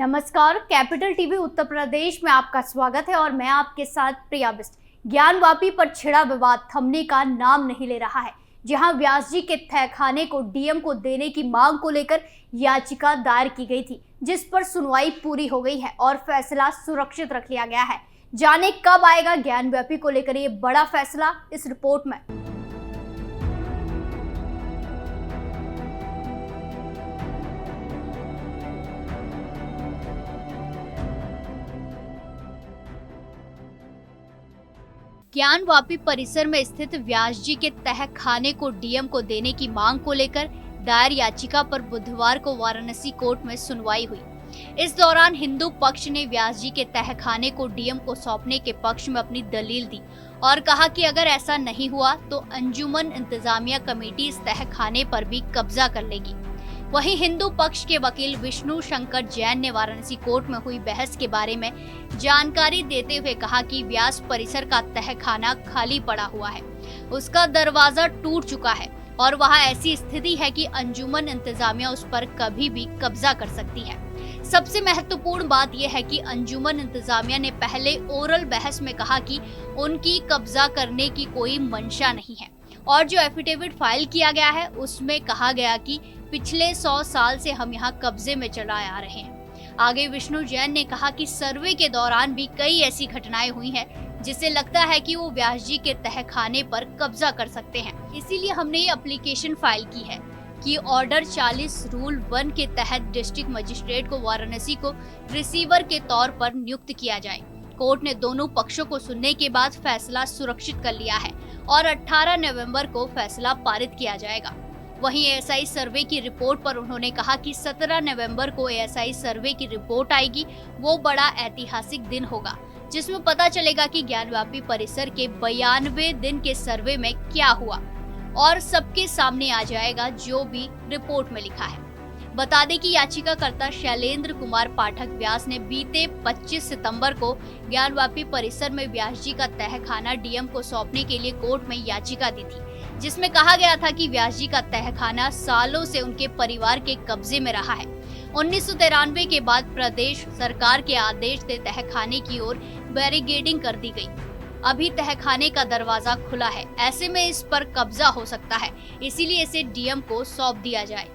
नमस्कार, capital TV Uttar Pradesh में आपका स्वागत है और मैं आपके साथ प्रिया बिस्ट। ज्ञानवापी पर छिड़ा विवाद थमने का नाम नहीं ले रहा है। जहां व्यास जी के तहखाने को डीएम को देने की मांग को लेकर याचिका दायर की गई थी, जिस पर सुनवाई पूरी हो गई है और फैसला सुरक्षित रख लिया गया है। जाने कब आएगा ज्ञानवापी को लेकर ये बड़ा फैसला, इस रिपोर्ट में। ज्ञानवापी परिसर में स्थित व्यास जी के तहखाने को डीएम को देने की मांग को लेकर दायर याचिका पर बुधवार को वाराणसी कोर्ट में सुनवाई हुई। इस दौरान हिंदू पक्ष ने व्यास जी के तहखाने को डीएम को सौंपने के पक्ष में अपनी दलील दी और कहा कि अगर ऐसा नहीं हुआ तो अंजुमन इंतजामिया कमेटी इस तहखाने पर भी कब्जा कर लेगी। वहीं हिंदू पक्ष के वकील विष्णु शंकर जैन ने वाराणसी कोर्ट में हुई बहस के बारे में जानकारी देते हुए कहा कि व्यास परिसर का तहखाना खाली पड़ा हुआ है, उसका दरवाजा टूट चुका है और वहां ऐसी स्थिति है कि अंजुमन इंतजामिया उस पर कभी भी कब्जा कर सकती है। सबसे महत्वपूर्ण बात यह है कि अंजुमन इंतजामिया ने पहले ओरल बहस में कहा कि उनकी कब्जा करने की कोई मंशा नहीं है और जो एफिडेविट फाइल किया गया है उसमें कहा गया कि पिछले 100 साल से हम यहाँ कब्जे में चलाए आ रहे हैं। आगे विष्णु जैन ने कहा कि सर्वे के दौरान भी कई ऐसी घटनाएं हुई हैं जिससे लगता है कि वो व्यास जी के तहखाने पर कब्जा कर सकते हैं। इसीलिए हमने ये एप्लीकेशन फाइल की है कि ऑर्डर 40 रूल 1 के तहत डिस्ट्रिक्ट मजिस्ट्रेट को वाराणसी को रिसीवर के तौर पर नियुक्त किया जाए। कोर्ट ने दोनों पक्षों को सुनने के बाद फैसला सुरक्षित कर लिया है और 18 नवंबर को फैसला पारित किया जाएगा। वहीं एएसआई सर्वे की रिपोर्ट पर उन्होंने कहा कि 17 नवंबर को एएसआई सर्वे की रिपोर्ट आएगी। वो बड़ा ऐतिहासिक दिन होगा जिसमें पता चलेगा कि ज्ञानवापी परिसर के 92 दिन के सर्वे में क्या हुआ और सबके सामने आ जाएगा जो भी रिपोर्ट में लिखा है। बता दें कि याचिकाकर्ता शैलेंद्र कुमार पाठक व्यास ने बीते 25 सितंबर को ज्ञानवापी परिसर में व्यास जी का तहखाना डीएम को सौंपने के लिए कोर्ट में याचिका दी थी, जिसमें कहा गया था कि व्यास जी का तहखाना सालों से उनके परिवार के कब्जे में रहा है। 1993 के बाद प्रदेश सरकार के आदेश से तहखाने की ओर बैरिकेडिंग कर दी गई। अभी तहखाने का दरवाजा खुला है, ऐसे में इस पर कब्जा हो सकता है, इसीलिए इसे डीएम को सौंप दिया जाए।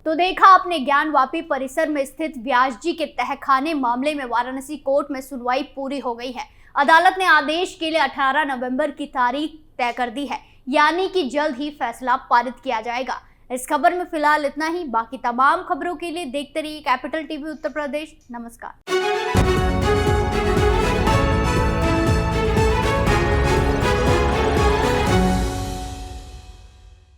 तो देखा आपने, ज्ञानवापी परिसर में स्थित व्यास जी के तहखाने मामले में वाराणसी कोर्ट में सुनवाई पूरी हो गई है। अदालत ने आदेश के लिए 18 नवंबर की तारीख तय कर दी है, यानी कि जल्द ही फैसला पारित किया जाएगा। इस खबर में फिलहाल इतना ही। बाकी तमाम खबरों के लिए देखते रहिए कैपिटल टीवी उत्तर प्रदेश। नमस्कार।